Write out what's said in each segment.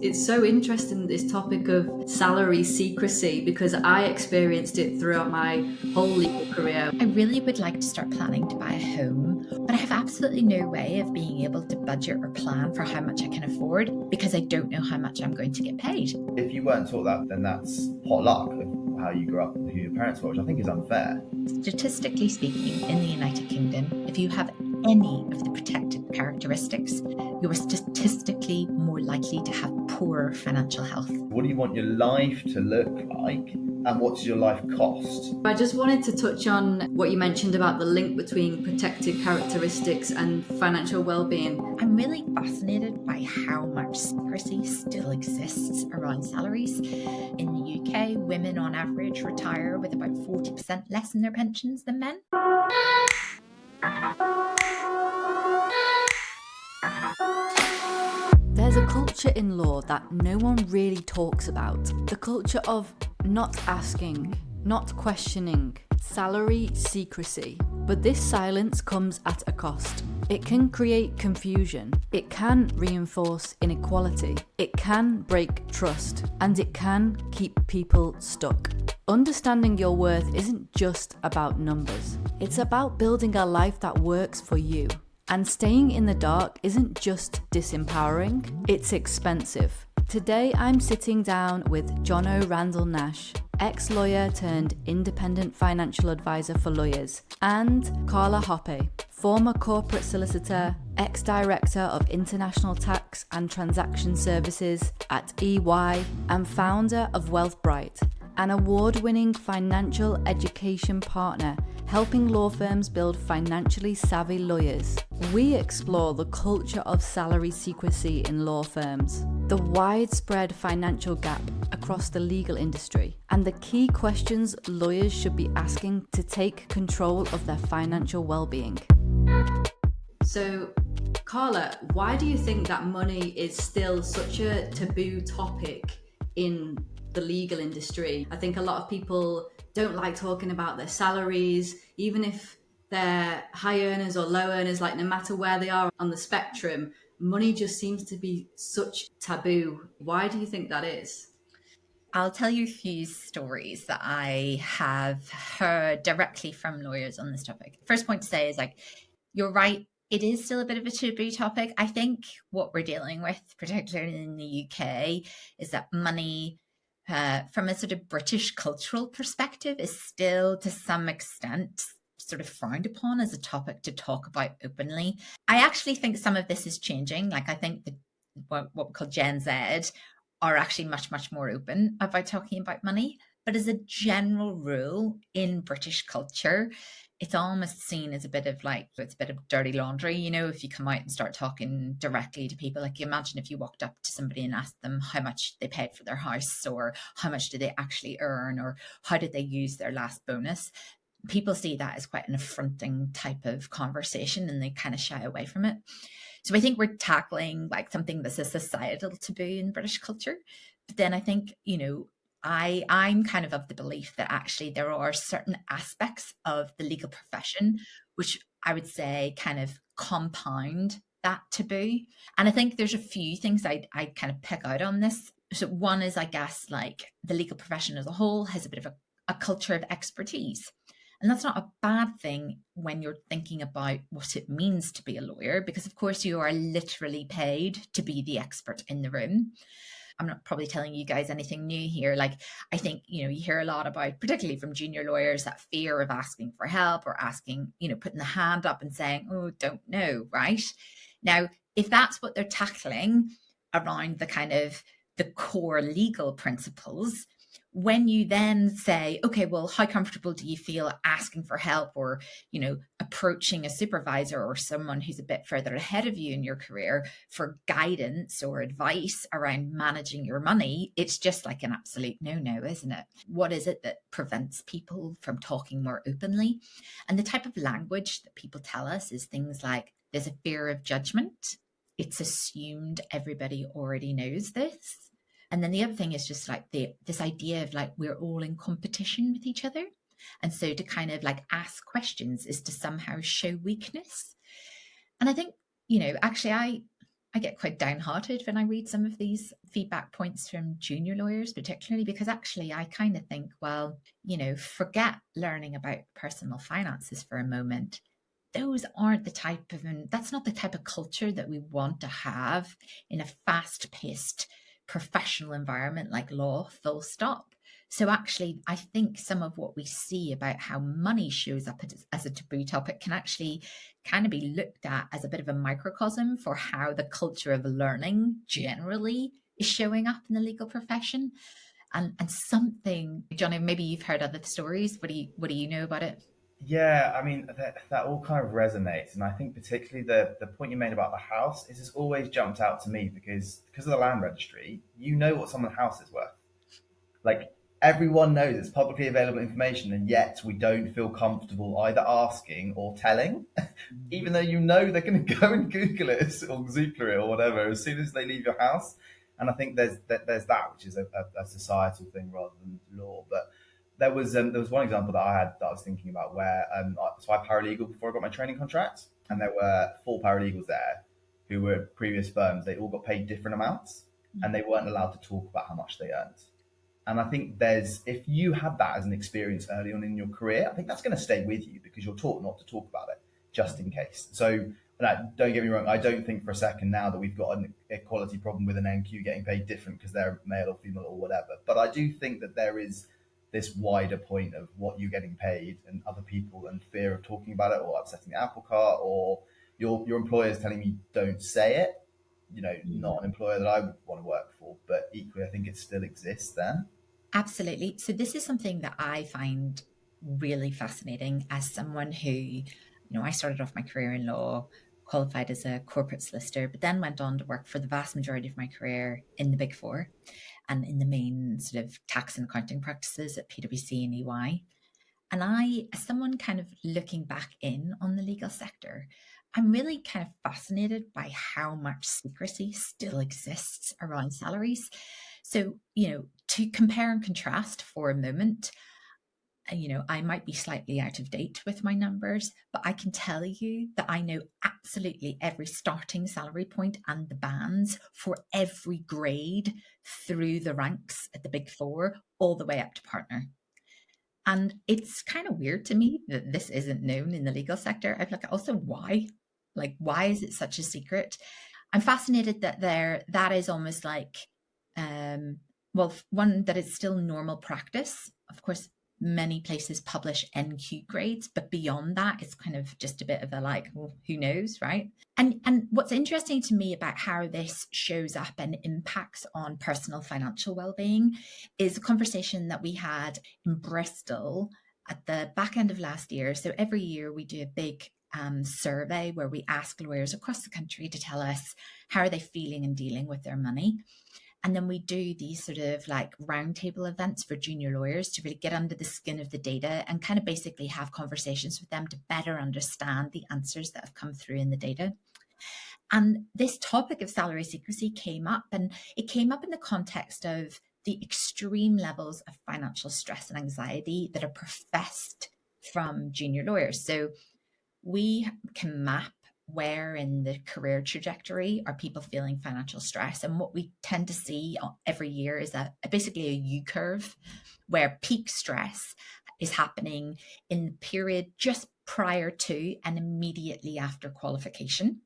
It's so interesting, this topic of salary secrecy, because I experienced it throughout my whole legal career. I really would like to start planning to buy a home, but I have absolutely no way of being able to budget or plan for how much I can afford because I don't know how much I'm going to get paid. If you weren't taught that, then that's pot luck of how you grew up and who your parents were, which I think is unfair. Statistically speaking, in the United Kingdom, if you have any of the protected characteristics, you are statistically more likely to have poorer financial health. What do you want your life to look like? And what does your life cost? I just wanted to touch on what you mentioned about the link between protected characteristics and financial well-being. I'm really fascinated by how much secrecy still exists around salaries. In the UK, women on average retire with about 40% less in their pensions than men. There's a culture in law that no one really talks about. The culture of not asking, not questioning, salary secrecy. But this silence comes at a cost. It can create confusion. It can reinforce inequality. It can break trust. And it can keep people stuck. Understanding your worth isn't just about numbers. It's about building a life that works for you. And staying in the dark isn't just disempowering, it's expensive. Today I'm sitting down with Jono Randell-Nash, ex-lawyer turned independent financial advisor for lawyers, and Carla Hoppe, former corporate solicitor, ex-director of international tax and transaction services at EY, and founder of WealthBrite, an award-winning financial education partner helping law firms build financially savvy lawyers. We explore the culture of salary secrecy in law firms, the widespread financial gap across the legal industry, and the key questions lawyers should be asking to take control of their financial well-being. So, Carla, why do you think that money is still such a taboo topic in the legal industry? I think a lot of people don't like talking about their salaries, even if they're high earners or low earners, like no matter where they are on the spectrum, money just seems to be such taboo. Why do you think that is? I'll tell you a few stories that I have heard directly from lawyers on this topic. First point to say is you're right. It is still a bit of a taboo topic. I think what we're dealing with, particularly in the UK, is that money, from a sort of British cultural perspective, is still to some extent sort of frowned upon as a topic to talk about openly. I actually think some of this is changing. I think that what we call Gen Z are actually much, much more open about talking about money. But as a general rule in British culture, it's almost seen as a bit of it's a bit of dirty laundry, if you come out and start talking directly to people. You imagine if you walked up to somebody and asked them how much they paid for their house, or how much did they actually earn, or how did they use their last bonus. People see that as quite an affronting type of conversation and they kind of shy away from it. So I think we're tackling something that's a societal taboo in British culture. But then I think, I'm kind of the belief that actually there are certain aspects of the legal profession which I would say kind of compound that taboo. And I think there's a few things I kind of pick out on this. So one is, I guess, the legal profession as a whole has a bit of a culture of expertise. And that's not a bad thing when you're thinking about what it means to be a lawyer, because of course you are literally paid to be the expert in the room. I'm not probably telling you guys anything new here. I think, you hear a lot about, particularly from junior lawyers, that fear of asking for help or asking, putting the hand up and saying, oh, don't know, right? Now, if that's what they're tackling around the kind of the core legal principles, when you then say, okay, well, how comfortable do you feel asking for help or, approaching a supervisor or someone who's a bit further ahead of you in your career for guidance or advice around managing your money? It's just an absolute no-no, isn't it? What is it that prevents people from talking more openly? And the type of language that people tell us is things like, there's a fear of judgment. It's assumed everybody already knows this. And then the other thing is just this idea of we're all in competition with each other. And so to kind of ask questions is to somehow show weakness. And I think, actually I get quite downhearted when I read some of these feedback points from junior lawyers, particularly because actually I kind of think, well, forget learning about personal finances for a moment. Those aren't the type of, and that's not the type of culture that we want to have in a fast-paced professional environment like law, full stop. So actually, I think some of what we see about how money shows up as a taboo topic can actually kind of be looked at as a bit of a microcosm for how the culture of learning generally is showing up in the legal profession. And something, Jono, maybe you've heard other stories. What do you know about it? Yeah, I mean that all kind of resonates, and I think particularly the point you made about the house is has always jumped out to me because of the land registry. You know what someone's house is worth. Like everyone knows it's publicly available information, and yet we don't feel comfortable either asking or telling, even though you know they're going to go and Google it or Zoopla it or whatever as soon as they leave your house. And I think there's that, which is a societal thing rather than law. But there was one example that I had that I was thinking about where so I paralegal before I got my training contract, and there were 4 paralegals there who were at previous firms. They all got paid different amounts, and they weren't allowed to talk about how much they earned. And I think if you had that as an experience early on in your career, I think that's going to stay with you because you're taught not to talk about it just in case. So don't get me wrong. I don't think for a second now that we've got an equality problem with an NQ getting paid different because they're male or female or whatever. But I do think that there is this wider point of what you're getting paid and other people and fear of talking about it or upsetting the apple cart or your employer is telling you don't say it. Not an employer that I would want to work for, but equally, I think it still exists there. Absolutely. So this is something that I find really fascinating as someone who, I started off my career in law, qualified as a corporate solicitor, but then went on to work for the vast majority of my career in the Big Four and in the main sort of tax and accounting practices at PwC and EY. And I, as someone kind of looking back in on the legal sector, I'm really kind of fascinated by how much secrecy still exists around salaries. So, to compare and contrast for a moment, I might be slightly out of date with my numbers, but I can tell you that I know absolutely every starting salary point and the bands for every grade through the ranks at the Big Four, all the way up to partner. And it's kind of weird to me that this isn't known in the legal sector. I'm like, also, why? Like, why is it such a secret? I'm fascinated that that is almost like, one, that it's still normal practice. Of course, many places publish NQ grades, but beyond that, it's kind of just a bit of a like, well, who knows, right? And what's interesting to me about how this shows up and impacts on personal financial well-being is a conversation that we had in Bristol at the back end of last year. So every year we do a big survey where we ask lawyers across the country to tell us how are they feeling and dealing with their money. And then we do these sort of like roundtable events for junior lawyers to really get under the skin of the data and kind of basically have conversations with them to better understand the answers that have come through in the data. And this topic of salary secrecy came up, and it came up in the context of the extreme levels of financial stress and anxiety that are professed from junior lawyers. So we can map where in the career trajectory are people feeling financial stress. And what we tend to see every year is basically a U curve where peak stress is happening in the period just prior to and immediately after qualification.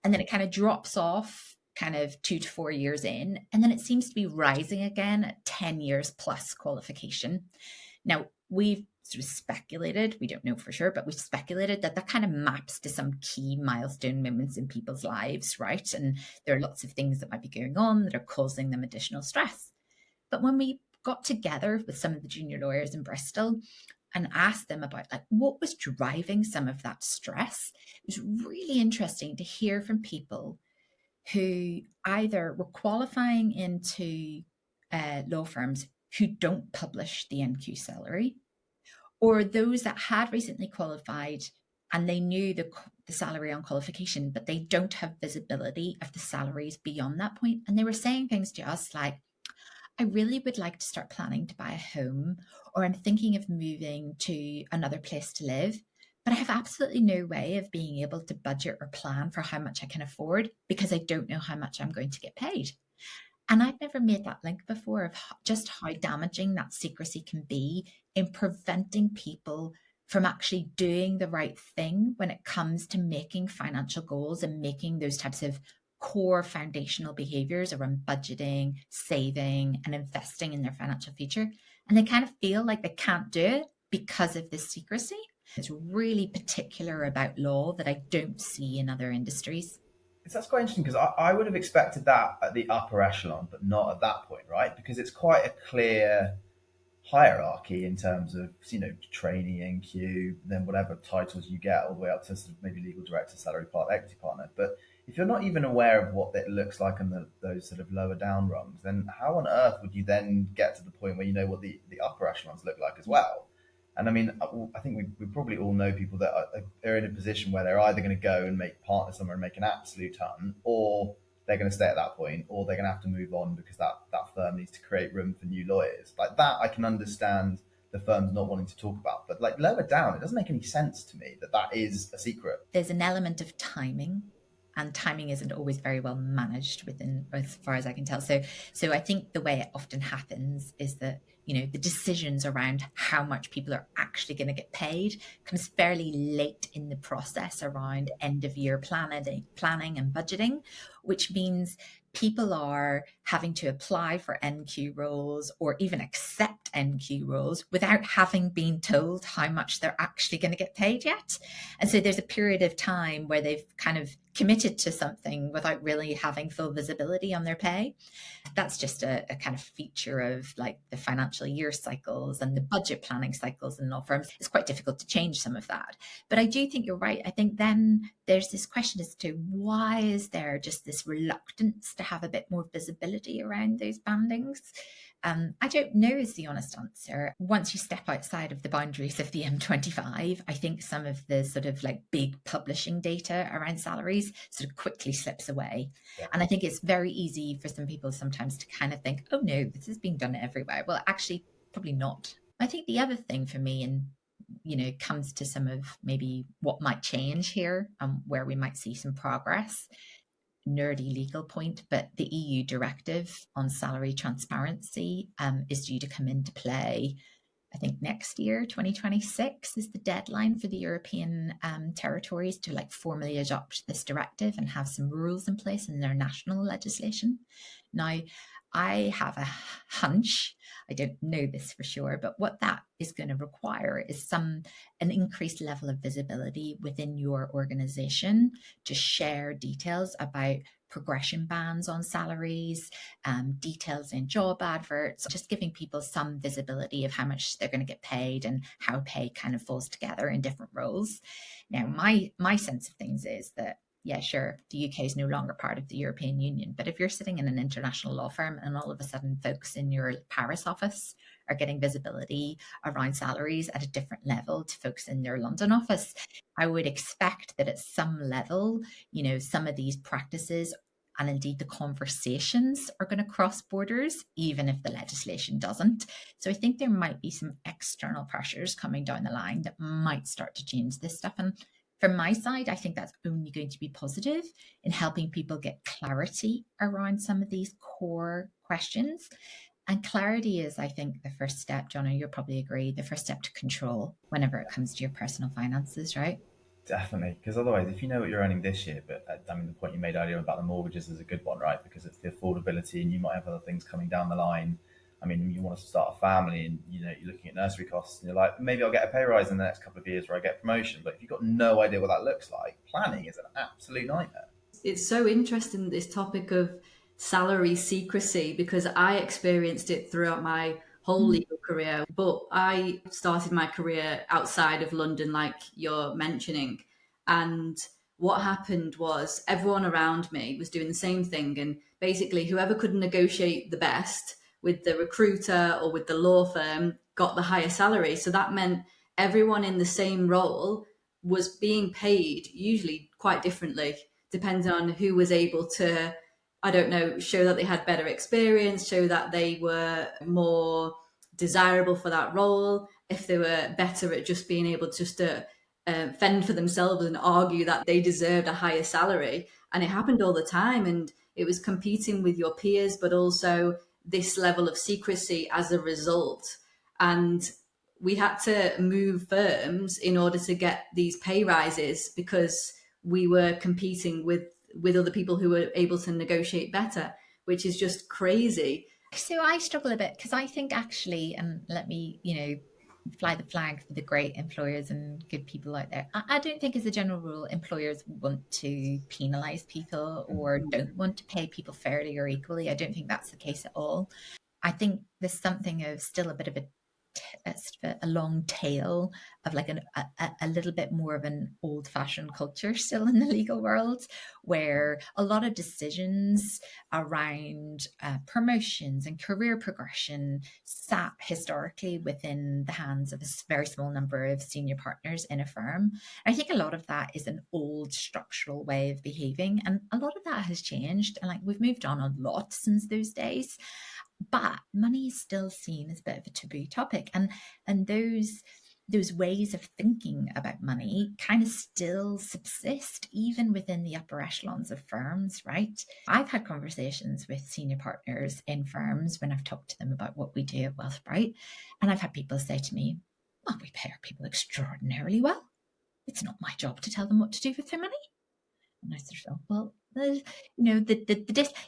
And then it kind of drops off kind of 2 to 4 years in, and then it seems to be rising again at 10 years plus qualification. Now, we've sort of speculated, we don't know for sure, but we've speculated that kind of maps to some key milestone moments in people's lives, right? And there are lots of things that might be going on that are causing them additional stress. But when we got together with some of the junior lawyers in Bristol and asked them about like what was driving some of that stress, it was really interesting to hear from people who either were qualifying into law firms who don't publish the NQ salary, or those that had recently qualified and they knew the salary on qualification, but they don't have visibility of the salaries beyond that point. And they were saying things to us like, I really would like to start planning to buy a home, or I'm thinking of moving to another place to live, but I have absolutely no way of being able to budget or plan for how much I can afford because I don't know how much I'm going to get paid. And I've never made that link before of just how damaging that secrecy can be in preventing people from actually doing the right thing when it comes to making financial goals and making those types of core foundational behaviors around budgeting, saving, and investing in their financial future. And they kind of feel like they can't do it because of this secrecy. It's really particular about law that I don't see in other industries. That's quite interesting because I would have expected that at the upper echelon, but not at that point, right? Because it's quite a clear hierarchy in terms of, trainee, NQ, then whatever titles you get, all the way up to sort of maybe legal director, salary partner, equity partner. But if you're not even aware of what it looks like on those sort of lower down rungs, then how on earth would you then get to the point where you know what the upper echelons look like as well? And I mean, I think we probably all know people that are in a position where they're either going to go and make partner somewhere and make an absolute ton, or they're going to stay at that point, or they're going to have to move on because that firm needs to create room for new lawyers. Like that, I can understand the firms not wanting to talk about. But like lower down, it doesn't make any sense to me that is a secret. There's an element of timing, and timing isn't always very well managed within, as far as I can tell. So I think the way it often happens is that, the decisions around how much people are actually going to get paid comes fairly late in the process around end of year planning and budgeting, which means people are having to apply for NQ roles or even accept NQ roles without having been told how much they're actually going to get paid yet. And so there's a period of time where they've kind of committed to something without really having full visibility on their pay. That's just a kind of feature of like the financial year cycles and the budget planning cycles in law firms. It's quite difficult to change some of that. But I do think you're right. I think then there's this question as to why is there just this reluctance to have a bit more visibility around those bandings? I don't know is the honest answer. Once you step outside of the boundaries of the M25, I think some of the sort of like big publishing data around salaries sort of quickly slips away. Yeah. And I think it's very easy for some people sometimes to kind of think, oh no, this is being done everywhere. Well, actually, probably not. I think the other thing for me, and comes to some of maybe what might change here, where we might see some progress, nerdy legal point, but the EU directive on salary transparency is due to come into play, I think next year, 2026 is the deadline for the European territories to like formally adopt this directive and have some rules in place in their national legislation. Now, I have a hunch, I don't know this for sure, but what that is going to require is an increased level of visibility within your organization to share details about progression bands on salaries, details in job adverts, just giving people some visibility of how much they're going to get paid and how pay kind of falls together in different roles. Now, my sense of things is that, yeah, sure, the UK is no longer part of the European Union, but if you're sitting in an international law firm and all of a sudden folks in your Paris office are getting visibility around salaries at a different level to folks in their London office, I would expect that at some level, some of these practices and indeed the conversations are going to cross borders, even if the legislation doesn't. So I think there might be some external pressures coming down the line that might start to change this stuff. And from my side, I think that's only going to be positive in helping people get clarity around some of these core questions. And clarity is, I think, the first step, Jono, you'll probably agree, the first step to control whenever it comes to your personal finances, right? Definitely, because otherwise, if you know what you're earning this year, but I mean, the point you made earlier about the mortgages is a good one, right? Because it's the affordability and you might have other things coming down the line. I mean, you want to start a family and, you're looking at nursery costs and you're like, maybe I'll get a pay rise in the next couple of years where I get promotion. But if you've got no idea what that looks like, planning is an absolute nightmare. It's so interesting, this topic of salary secrecy, because I experienced it throughout my whole legal career, but I started my career outside of London, like you're mentioning. And what happened was everyone around me was doing the same thing. And basically whoever could negotiate the best with the recruiter or with the law firm got the higher salary. So that meant everyone in the same role was being paid usually quite differently, depending on who was able to, I don't know, show that they had better experience, show that they were more desirable for that role, if they were better at just being able just to fend for themselves and argue that they deserved a higher salary. And it happened all the time. And it was competing with your peers, but also this level of secrecy as a result. And we had to move firms in order to get these pay rises because we were competing with other people who were able to negotiate better, which is just crazy. So I struggle a bit because I think actually, and let me, fly the flag for the great employers and good people out there. I don't think as a general rule, employers want to penalize people or don't want to pay people fairly or equally. I don't think that's the case at all. I think there's something of still a bit of a long tail of like a little bit more of an old-fashioned culture still in the legal world, where a lot of decisions around promotions and career progression sat historically within the hands of a very small number of senior partners in a firm. And I think a lot of that is an old structural way of behaving, and a lot of that has changed, and like we've moved on a lot since those days. But money is still seen as a bit of a taboo topic, and those ways of thinking about money kind of still subsist even within the upper echelons of firms, right? I've had conversations with senior partners in firms when I've talked to them about what we do at WealthBrite, and I've had people say to me, well, we pay our people extraordinarily well. It's not my job to tell them what to do with their money. And I sort of thought, well,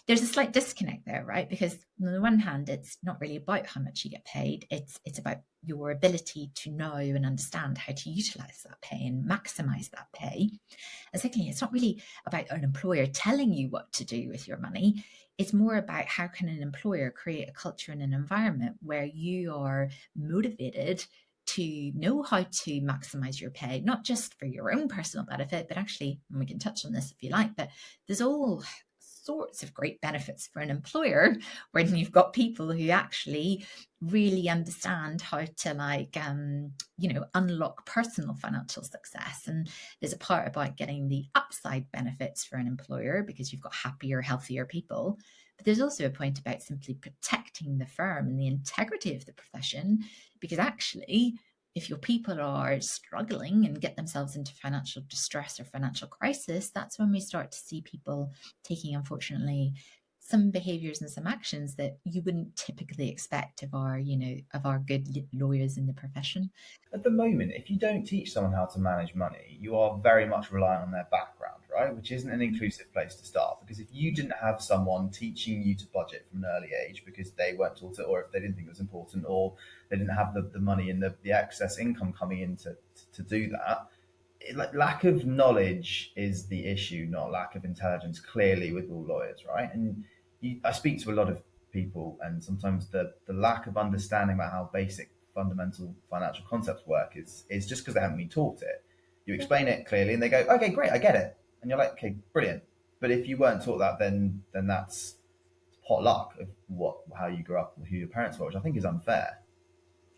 there's a slight disconnect there, right? Because on the one hand, it's not really about how much you get paid. It's about your ability to know and understand how to utilize that pay and maximize that pay. And secondly, it's not really about an employer telling you what to do with your money. It's more about how can an employer create a culture and an environment where you are motivated to know how to maximize your pay, not just for your own personal benefit, but actually, and we can touch on this if you like, but there's all sorts of great benefits for an employer when you've got people who actually really understand how to unlock personal financial success. And there's a part about getting the upside benefits for an employer because you've got happier, healthier people. But there's also a point about simply protecting the firm and the integrity of the profession, because actually, if your people are struggling and get themselves into financial distress or financial crisis, that's when we start to see people taking, unfortunately, some behaviors and some actions that you wouldn't typically expect of our good lawyers in the profession. At the moment, if you don't teach someone how to manage money, you are very much relying on their background, right? Which isn't an inclusive place to start, because if you didn't have someone teaching you to budget from an early age because they weren't taught it, or if they didn't think it was important, or they didn't have the money and the excess income coming in to do that, lack of knowledge is the issue, not lack of intelligence, clearly, with all lawyers, right? And I speak to a lot of people, and sometimes the lack of understanding about how basic fundamental financial concepts work is just because they haven't been taught it. You explain it clearly and they go, okay, great, I get it. And you're like, okay, brilliant. But if you weren't taught that, then that's pot luck of how you grew up and who your parents were, which I think is unfair.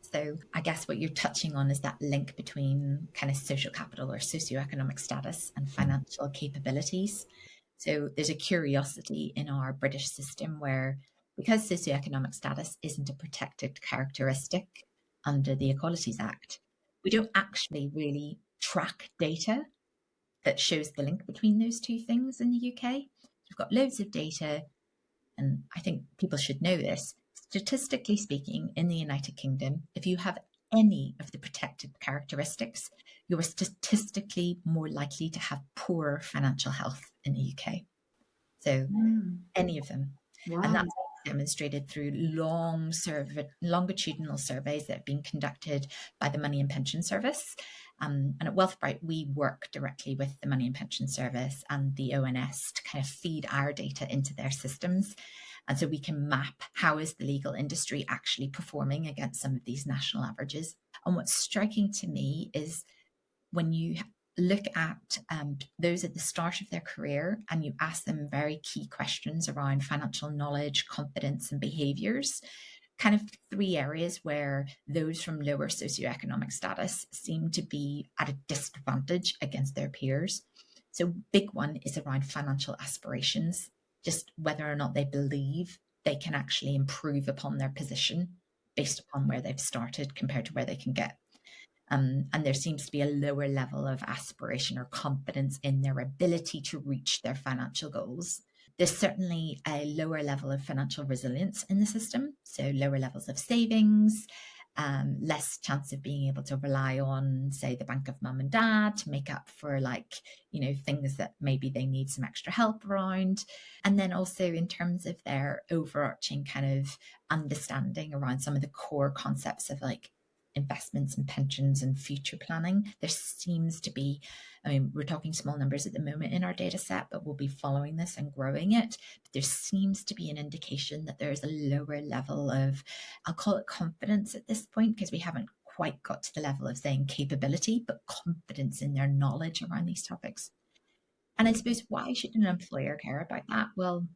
So I guess what you're touching on is that link between kind of social capital or socioeconomic status and financial capabilities. So there's a curiosity in our British system where, because socioeconomic status isn't a protected characteristic under the Equalities Act, we don't actually really track data that shows the link between those two things in the UK. We've got loads of data, and I think people should know this. Statistically speaking, in the United Kingdom, if you have any of the protected characteristics, you are statistically more likely to have poorer financial health in the UK. So any of them. Wow. And that's demonstrated through longitudinal surveys that have been conducted by the Money and Pension Service. And at WealthBrite, we work directly with the Money and Pension Service and the ONS to kind of feed our data into their systems. And so we can map how is the legal industry actually performing against some of these national averages. And what's striking to me is when you look at those at the start of their career and you ask them very key questions around financial knowledge, confidence, and behaviors, kind of three areas where those from lower socioeconomic status seem to be at a disadvantage against their peers. So big one is around financial aspirations, just whether or not they believe they can actually improve upon their position based upon where they've started compared to where they can get. And there seems to be a lower level of aspiration or confidence in their ability to reach their financial goals. There's certainly a lower level of financial resilience in the system, so lower levels of savings, less chance of being able to rely on, say, the bank of mum and dad to make up for, like, you know, things that maybe they need some extra help around. And then also in terms of their overarching kind of understanding around some of the core concepts of like investments and pensions and future planning, there seems to be, I mean, we're talking small numbers at the moment in our data set, but we'll be following this and growing it. But there seems to be an indication that there's a lower level of, I'll call it confidence at this point, because we haven't quite got to the level of saying capability, but confidence in their knowledge around these topics. And I suppose, why should an employer care about that? Well,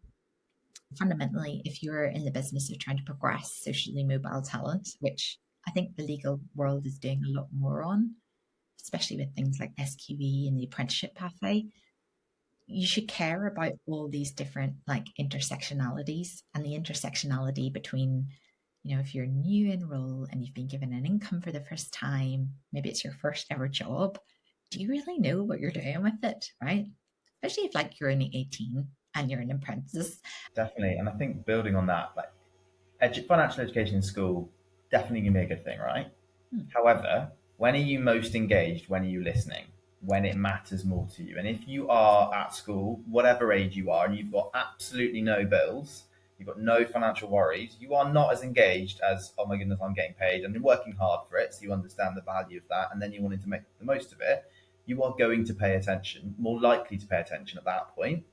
fundamentally, if you're in the business of trying to progress socially mobile talent, which I think the legal world is doing a lot more on, especially with things like SQE and the apprenticeship pathway, you should care about all these different like intersectionalities, and the intersectionality between, you know, if you're new in role and you've been given an income for the first time, maybe it's your first ever job, do you really know what you're doing with it, right? Especially if like you're only 18 and you're an apprentice. Definitely. And I think building on that, like financial education in school, definitely can be a good thing, right? However, when are you most engaged? When are you listening? When it matters more to you. And if you are at school, whatever age you are, and you've got absolutely no bills, you've got no financial worries, you are not as engaged as, oh my goodness, I'm getting paid and I'm working hard for it. So you understand the value of that. And then you wanted to make the most of it. You are going to pay attention, more likely to pay attention at that point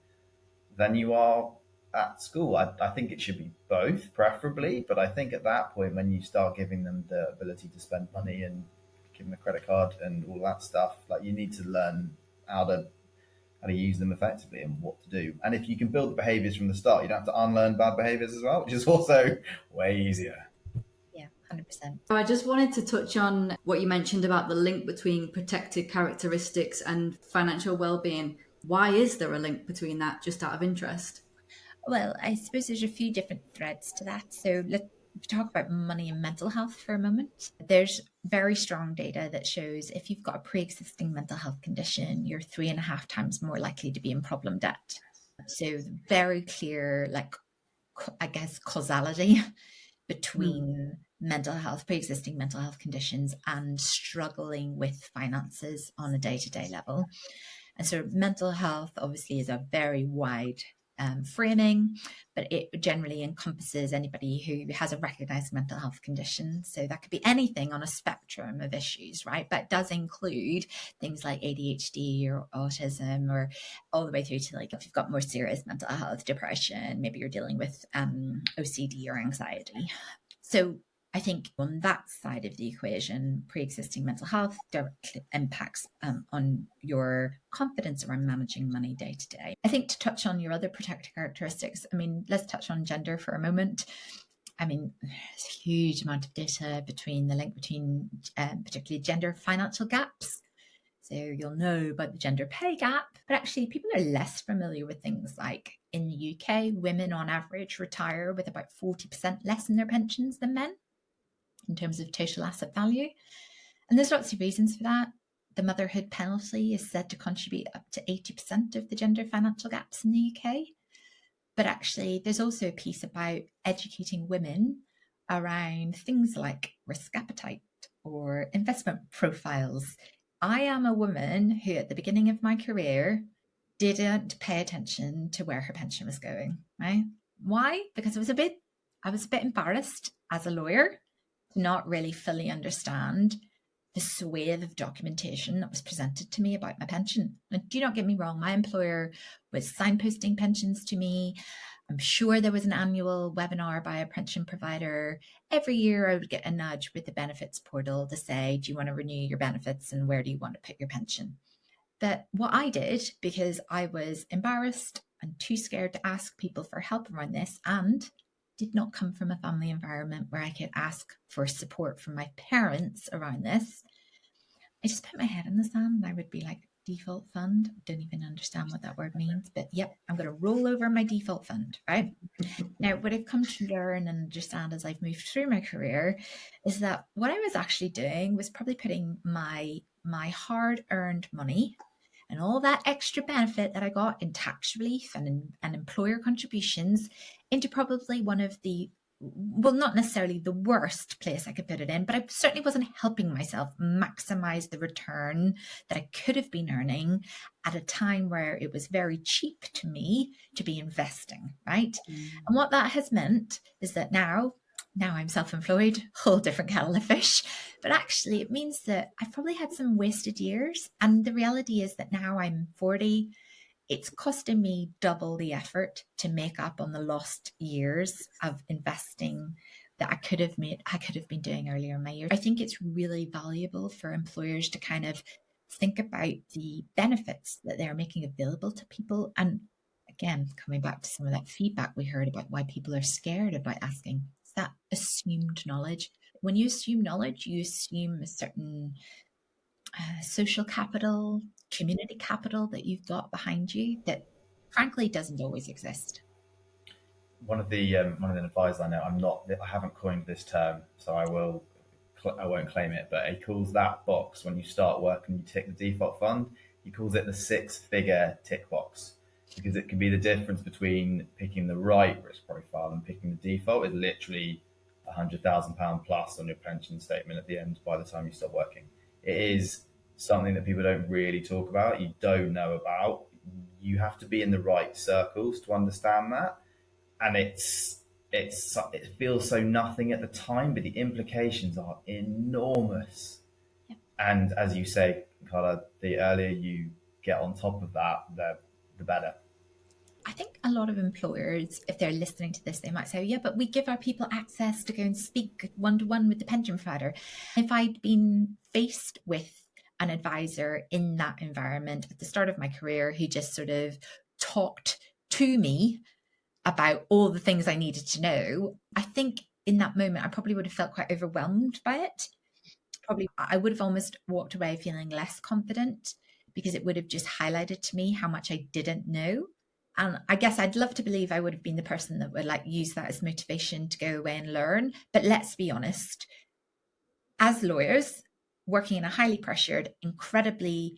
than you are at school. I think it should be both, preferably. But I think at that point, when you start giving them the ability to spend money and give them a credit card and all that stuff, like, you need to learn how to use them effectively and what to do. And if you can build the behaviors from the start, you don't have to unlearn bad behaviors as well, which is also way easier. Yeah, 100%. So I just wanted to touch on what you mentioned about the link between protected characteristics and financial well-being. Why is there a link between that, just out of interest? Well, I suppose there's a few different threads to that. So let's talk about money and mental health for a moment. There's very strong data that shows if you've got a pre-existing mental health condition, you're 3.5 times more likely to be in problem debt. So very clear, like, I guess, causality between mental health, pre-existing mental health conditions, and struggling with finances on a day-to-day level. And so mental health obviously is a very wide framing, but it generally encompasses anybody who has a recognized mental health condition. So that could be anything on a spectrum of issues, right? But it does include things like ADHD or autism, or all the way through to, like, if you've got more serious mental health, depression, maybe you're dealing with OCD or anxiety. So I think on that side of the equation, pre-existing mental health directly impacts on your confidence around managing money day to day. I think to touch on your other protected characteristics, I mean, let's touch on gender for a moment. I mean, there's a huge amount of data between the link between particularly gender financial gaps. So you'll know about the gender pay gap, but actually people are less familiar with things like, in the UK, women on average retire with about 40% less in their pensions than men in terms of total asset value. And there's lots of reasons for that. The motherhood penalty is said to contribute up to 80% of the gender financial gaps in the UK. But actually, there's also a piece about educating women around things like risk appetite or investment profiles. I am a woman who, at the beginning of my career, didn't pay attention to where her pension was going, right? Why? Because I was a bit embarrassed as a lawyer to not really fully understand the swathe of documentation that was presented to me about my pension. And do not get me wrong, my employer was signposting pensions to me. I'm sure there was an annual webinar by a pension provider. Every year I would get a nudge with the benefits portal to say, do you want to renew your benefits and where do you want to put your pension? But what I did, because I was embarrassed and too scared to ask people for help around this, and did not come from a family environment where I could ask for support from my parents around this, I just put my head in the sand and I would be like, default fund. Don't even understand what that word means, but yep, I'm going to roll over my default fund, right? Now, what I've come to learn and understand as I've moved through my career is that what I was actually doing was probably putting my hard-earned money and all that extra benefit that I got in tax relief and employer contributions into probably one of the, well, not necessarily the worst place I could put it in, but I certainly wasn't helping myself maximize the return that I could have been earning at a time where it was very cheap to me to be investing, right? And what that has meant is that now I'm self-employed, whole different kettle of fish. But actually, it means that I've probably had some wasted years. And the reality is that now I'm 40. It's costing me double the effort to make up on the lost years of investing that I could have been doing earlier in my years. I think it's really valuable for employers to kind of think about the benefits that they're making available to people. And again, coming back to some of that feedback we heard about why people are scared about asking, it's that assumed knowledge. When you assume knowledge, you assume a certain social capital, community capital that you've got behind you that frankly doesn't always exist. One of the advisors I know, I haven't coined this term, so I won't claim it, but he calls that box when you start work and you tick the default fund, he calls it the 6-figure tick box, because it can be the difference between picking the right risk profile and picking the default is literally £100,000 plus on your pension statement at the end by the time you stop working. It is something that people don't really talk about, you don't know about. You have to be in the right circles to understand that. And it feels so nothing at the time, but the implications are enormous. Yep. And as you say, Carla, the earlier you get on top of that, the better. I think a lot of employers, if they're listening to this, they might say, yeah, but we give our people access to go and speak one-to-one with the pension provider. If I'd been faced with an advisor in that environment at the start of my career who just sort of talked to me about all the things I needed to know, I think in that moment I probably would have felt quite overwhelmed by it. Probably I would have almost walked away feeling less confident because it would have just highlighted to me how much I didn't know. And I guess I'd love to believe I would have been the person that would like use that as motivation to go away and learn. But let's be honest, as lawyers working in a highly pressured, incredibly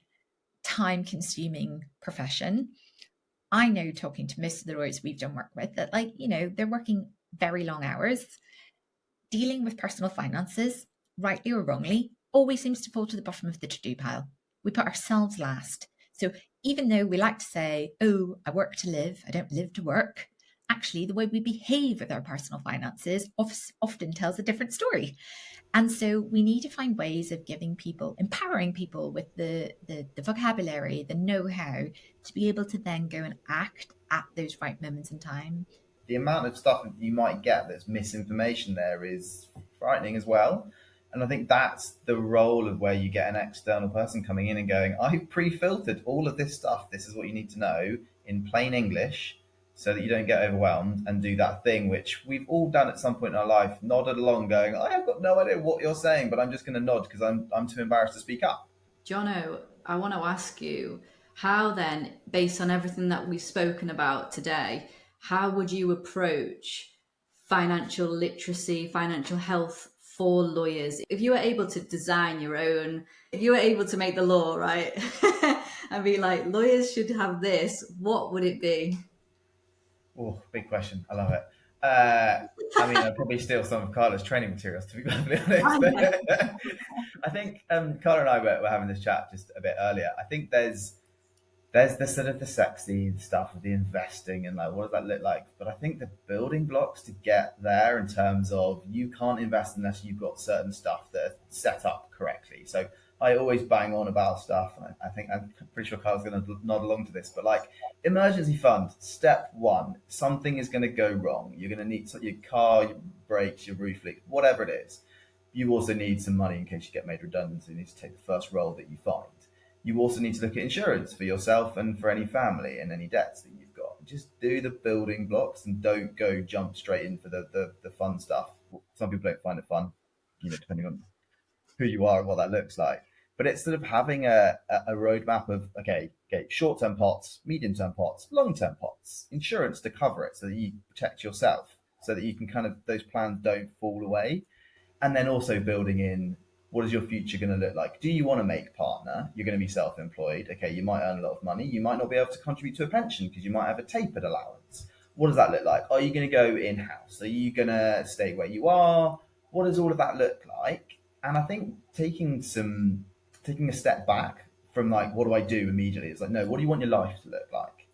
time-consuming profession, I know, talking to most of the lawyers we've done work with, that they're working very long hours. Dealing with personal finances, rightly or wrongly, always seems to fall to the bottom of the to-do pile. We put ourselves last. So even though we like to say, oh, I work to live, I don't live to work, actually the way we behave with our personal finances often tells a different story. And so we need to find ways of empowering people with the vocabulary, the know-how to be able to then go and act at those right moments in time. The amount of stuff that you might get that's misinformation there is frightening as well. And I think that's the role of where you get an external person coming in and going, I've pre-filtered all of this stuff. This is what you need to know in plain English so that you don't get overwhelmed and do that thing which we've all done at some point in our life, nodded along going, I have got no idea what you're saying, but I'm just going to nod because I'm too embarrassed to speak up. Jono, I want to ask you, how then, based on everything that we've spoken about today, how would you approach financial literacy, financial health for lawyers? If you were able to design your own, if you were able to make the law, right, and be like, lawyers should have this, what would it be? Oh, big question. I love it. I'd probably steal some of Carla's training materials, to be perfectly honest. I think Carla and I were having this chat just a bit earlier. I think there's the sort of the sexy stuff of the investing and like what does that look like, but I think the building blocks to get there in terms of you can't invest unless you've got certain stuff that are set up correctly. So I always bang on about stuff, and I think I'm pretty sure Carl's going to nod along to this, but like emergency fund, step one, something is going to go wrong. You're going to need your car, your brakes, your roof leak, whatever it is. You also need some money in case you get made redundant, so you need to take the first role that you find. You also need to look at insurance for yourself and for any family and any debts that you've got. Just do the building blocks and don't go jump straight in for the fun stuff. Some people don't find it fun, depending on who you are and what that looks like. But it's sort of having a roadmap of, okay, short-term pots, medium-term pots, long-term pots, insurance to cover it so that you protect yourself, so that you can kind of, those plans don't fall away. And then also building in, what is your future going to look like? Do you want to make partner? You're going to be self-employed. Okay, you might earn a lot of money. You might not be able to contribute to a pension because you might have a tapered allowance. What does that look like? Are you going to go in-house? Are you going to stay where you are? What does all of that look like? And I think taking a step back from like, what do I do immediately? It's like, no, what do you want your life to look like?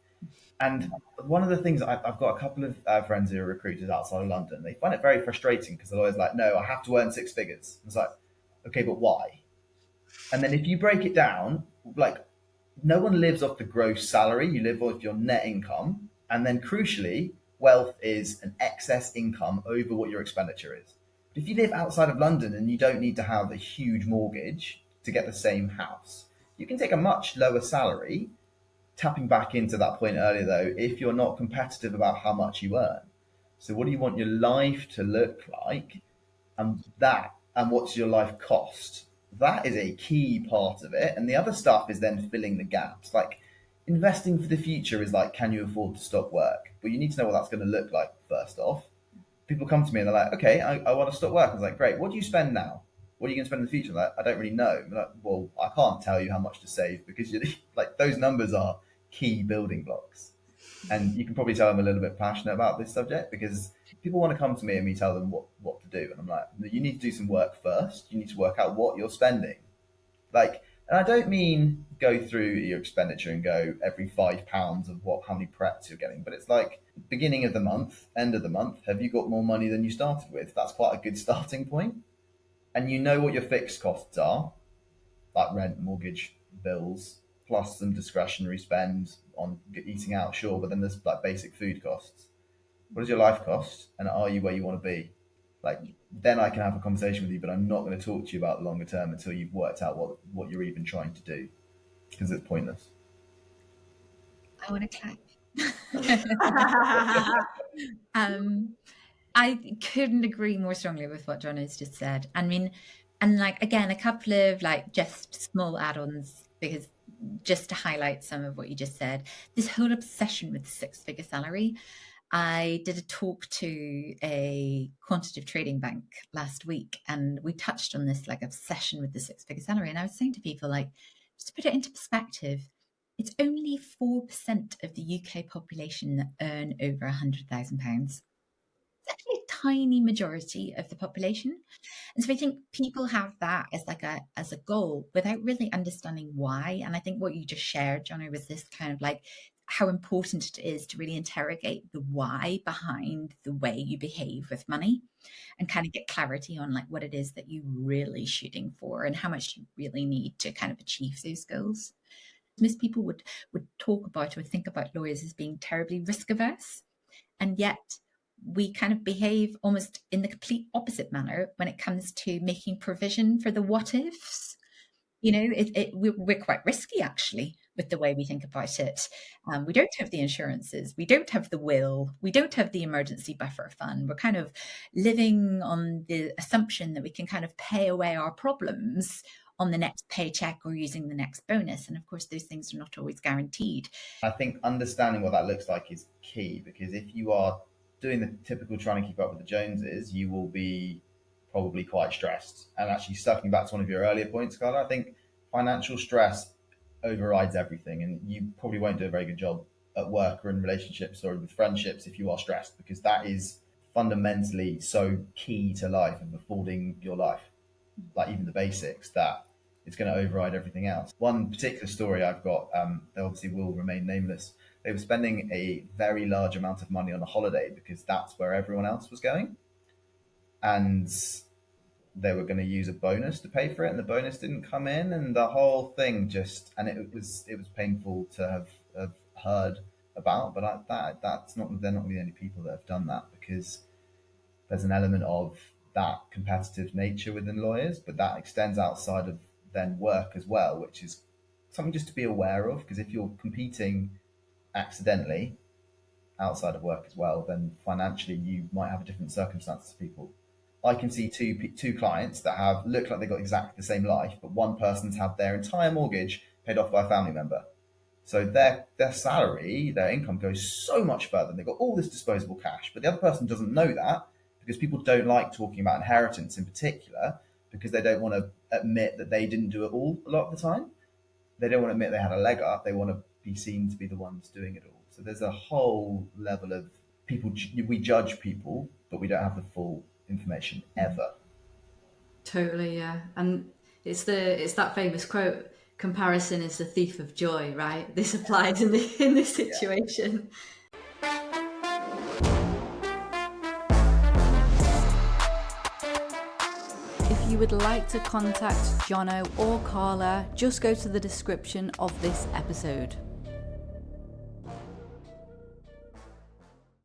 And one of the things I've got a couple of friends who are recruiters outside of London. They find it very frustrating because they're always like, no, I have to earn six figures. It's like, okay, but why? And then if you break it down, like, no one lives off the gross salary. You live off your net income. And then crucially, wealth is an excess income over what your expenditure is. But if you live outside of London and you don't need to have a huge mortgage to get the same house, you can take a much lower salary. Tapping back into that point earlier, though, if you're not competitive about how much you earn. So what do you want your life to look like? And what's your life cost? That is a key part of it. And the other stuff is then filling the gaps. Like, investing for the future is like, can you afford to stop work? But you need to know what that's going to look like first off. People come to me and they're like, okay, I want to stop work. I was like, great, what do you spend now? What are you going to spend in the future? Like, I don't really know. I'm like, well, I can't tell you how much to save because like, those numbers are key building blocks. And you can probably tell I'm a little bit passionate about this subject because people want to come to me and me tell them what to do. And I'm like, you need to do some work first. You need to work out what you're spending. Like, and I don't mean go through your expenditure and go every £5 of how many preps you're getting, but it's like beginning of the month, end of the month, have you got more money than you started with? That's quite a good starting point. And you know what your fixed costs are, like rent, mortgage, bills, plus some discretionary spend on eating out, sure, but then there's like basic food costs. What does your life cost? And are you where you want to be? Like, then I can have a conversation with you, but I'm not going to talk to you about the longer term until you've worked out what you're even trying to do, because it's pointless. I want to clap. I couldn't agree more strongly with what Jono's just said. I mean, and like, again, a couple of like just small add-ons, because just to highlight some of what you just said, this whole obsession with the six-figure salary. I did a talk to a quantitative trading bank last week, and we touched on this like obsession with the six-figure salary. And I was saying to people, like, just to put it into perspective, it's only 4% of the UK population that earn over £100,000. It's actually a tiny majority of the population. And so I think people have that as like as a goal without really understanding why. And I think what you just shared, Jono, was this kind of like how important it is to really interrogate the why behind the way you behave with money and kind of get clarity on like what it is that you're really shooting for and how much you really need to kind of achieve those goals. Most people would talk about or think about lawyers as being terribly risk averse, and yet we kind of behave almost in the complete opposite manner when it comes to making provision for the what ifs. You know, we're quite risky actually with the way we think about it. We don't have the insurances, we don't have the will, we don't have the emergency buffer fund. We're kind of living on the assumption that we can kind of pay away our problems on the next paycheck or using the next bonus. And of course, those things are not always guaranteed. I think understanding what that looks like is key, because if you are doing the typical trying to keep up with the Joneses, you will be probably quite stressed. And actually, circling back to one of your earlier points, Carla, I think financial stress overrides everything, and you probably won't do a very good job at work or in relationships or with friendships if you are stressed, because that is fundamentally so key to life and affording your life, like even the basics, that it's going to override everything else. One particular story I've got, they obviously will remain nameless. They were spending a very large amount of money on a holiday because that's where everyone else was going. And they were going to use a bonus to pay for it, and the bonus didn't come in, and the whole thing just, and it was painful to have heard about. But that's not, they're not the only people that have done that, because there's an element of that competitive nature within lawyers, but that extends outside of then work as well, which is something just to be aware of, because if you're competing accidentally outside of work as well, then financially you might have a different circumstance to people. I can see two clients that look like they've got exactly the same life, but one person's had their entire mortgage paid off by a family member. So their salary, their income goes so much further. They've got all this disposable cash, but the other person doesn't know that, because people don't like talking about inheritance in particular, because they don't want to admit that they didn't do it all a lot of the time. They don't want to admit they had a leg up. They want to be seen to be the ones doing it all. So there's a whole level of people. We judge people, but we don't have the full information ever. Totally, yeah. And it's that famous quote, comparison is the thief of joy, right? This applies in this situation. If you would like to contact Jono or Carla, just go to the description of this episode.